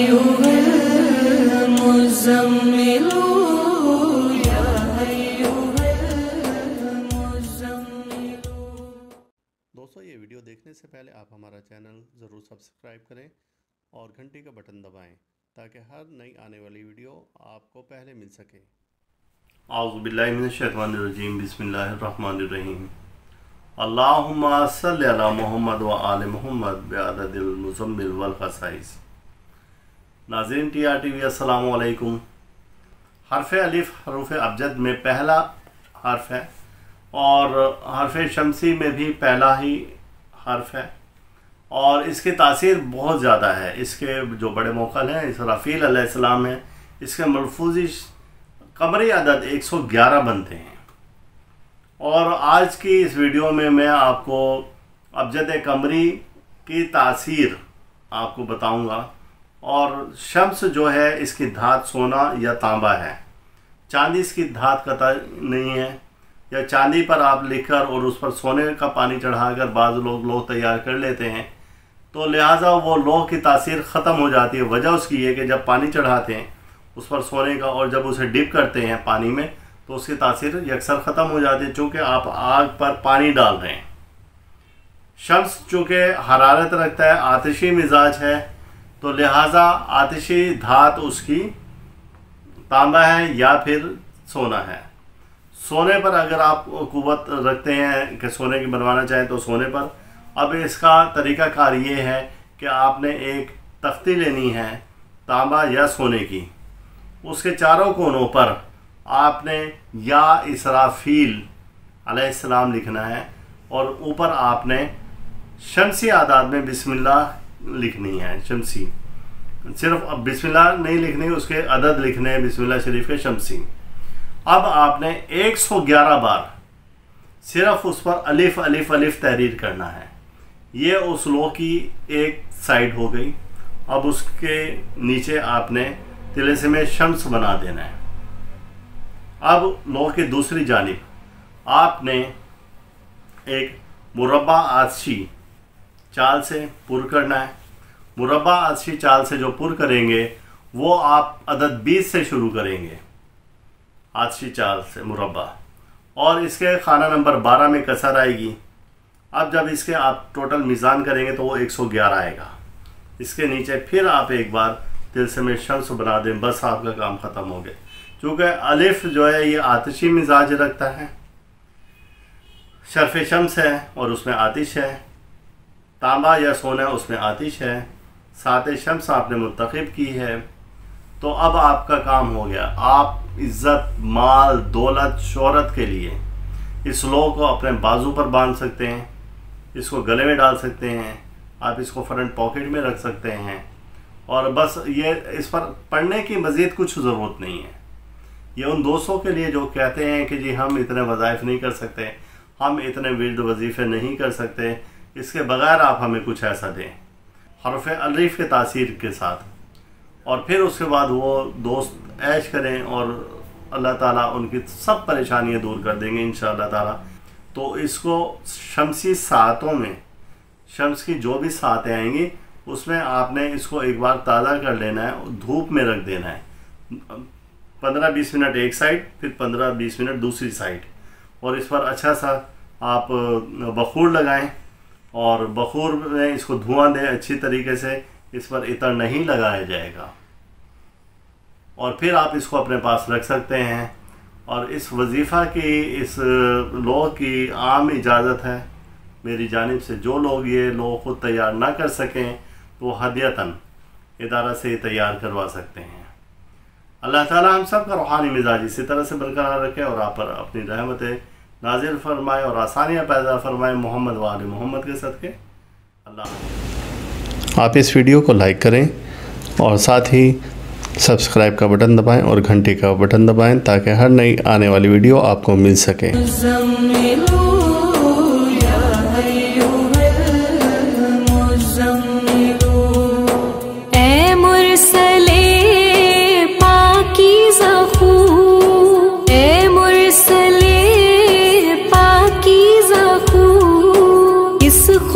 अय्युहल मुज़म्मिलु या अय्युहल मुज़म्मिलु। दोस्तों, ये वीडियो देखने से पहले आप हमारा चैनल ज़रूर सब्सक्राइब करें और घंटी का बटन दबाएं ताकि हर नई आने वाली वीडियो आपको पहले मिल सके। औज़ु बिल्लाहि मिनश शैतानिर रजीम, बिस्मिल्लाहिर्रहमानिर्रहीम। अल्लाहुम्मा सल्लि अला मुहम्मद व आले मुहम्मद बिअददिल मुज़म्मिल वल ख़साइस। नाज़रीन TRTV अस्सलामु अलैकुम। हर्फ़ अलिफ हरूफ़ अबजद में पहला हर्फ है और हर्फ़ शमसी में भी पहला ही हर्फ है और इसकी तासीर बहुत ज़्यादा है। इसके जो बड़े मौक़ल हैं इसराफील अलैहिस्सलाम हैं, इसके मलफूज़ी कमरी अदद 111 बनते हैं। और आज की इस वीडियो में मैं आपको अबजद कमरी की तासीर आपको बताऊंगा। और शम्स जो है इसकी धात सोना या तांबा है, चांदी इसकी धात कतई नहीं है। या चांदी पर आप लिखकर और उस पर सोने का पानी चढ़ाकर बाज़ लोग तैयार कर लेते हैं, तो लिहाजा वो लोह की तासीर ख़त्म हो जाती है। वजह उसकी है कि जब पानी चढ़ाते हैं उस पर सोने का और जब उसे डिप करते हैं पानी में तो उसकी तासीर यकसर ख़त्म हो जाती है, चूँकि आप आग पर पानी डाल रहे हैं। शम्स चूँकि हरारत रखता है, आतिशी मिजाज है, तो लिहाजा आतिशी धात उसकी तांबा है या फिर सोना है। सोने पर अगर आप कुव्वत रखते हैं कि सोने की बनवाना चाहें तो सोने पर। अब इसका तरीक़ाकार ये है कि आपने एक तख्ती लेनी है तांबा या सोने की, उसके चारों कोनों पर आपने या इसराफील अलैहिस्सलाम लिखना है और ऊपर आपने शमसी आदाद में बिस्मिल्लाह लिखनी है। शमसी सिर्फ अब बिस्मिल्लाह नहीं लिखनी, उसके अदद लिखने हैं बिस्मिल्लाह शरीफ के शमसी। अब आपने 111 बार सिर्फ उस पर अलिफ अलिफ अलिफ तहरीर करना है। ये उस लोह की एक साइड हो गई। अब उसके नीचे आपने तिलस्म में शम्स बना देना है। अब लोह की दूसरी जानिब आपने एक मुरब्बा आतशी चाल से पुर करना है। मुरब्बा आतशी चाल से जो पुर करेंगे वो आप अदद 20 से शुरू करेंगे, आतशी चाल से मुरब्बा, और इसके खाना नंबर 12 में कसर आएगी। अब जब इसके आप टोटल मीज़ान करेंगे तो वो 111 आएगा। इसके नीचे फिर आप एक बार तिलस्म में शम्स बना दें, बस आपका काम ख़त्म हो गया। चूँकि अलिफ जो है ये आतिशी मिजाज रखता है, शर्फ शम्स है और उसमें आतिश है, तांबा या सोना उसमें आतिश है, सात शम्स आपने मुंतखब की है। तो अब आपका काम हो गया। आप इज़्ज़त, माल, दौलत, शोहरत के लिए इस लोह को अपने बाजू पर बांध सकते हैं, इसको गले में डाल सकते हैं, आप इसको फ्रंट पॉकेट में रख सकते हैं। और बस ये इस पर पढ़ने की मज़ीद कुछ ज़रूरत नहीं है। ये उन दोस्तों के लिए जो कहते हैं कि जी हम इतने वज़ाइफ नहीं कर सकते, हम इतने विर्द वजीफ़े नहीं कर सकते, इसके बगैर आप हमें कुछ ऐसा दें हरफ अलिफ के तासीर के साथ। और फिर उसके बाद वो दोस्त ऐश करें और अल्लाह ताला उनकी सब परेशानियां दूर कर देंगे इंशाअल्लाह ताला। तो इसको शमसी सातों में, शम्स की जो भी सातें आएंगी उसमें आपने इसको एक बार ताज़ा कर लेना है, धूप में रख देना है 15-20 मिनट एक साइड, फिर 15-20 मिनट दूसरी साइड। और इस पर अच्छा सा आप बखूर लगाएं और बखूर में इसको धुआं दें अच्छी तरीके से। इस पर इतर नहीं लगाया जाएगा और फिर आप इसको अपने पास रख सकते हैं। और इस वजीफ़ा की, इस लोह की आम इजाज़त है मेरी जानिब से। जो लोग ये लोह खुद तैयार ना कर सकें तो हदियतन इदारा से तैयार करवा सकते हैं। अल्लाह ताला हम सब का रूहानी मिजाज इसी तरह से बरकरार रखे और आप पर अपनी रहमतें नाजिल फरमाए और आसानियाँ पैदा फरमाए मोहम्मद व आले मोहम्मद के सदक़े। अल्लाह। आप इस वीडियो को लाइक करें और साथ ही सब्सक्राइब का बटन दबाएं और घंटी का बटन दबाएं ताकि हर नई आने वाली वीडियो आपको मिल सके।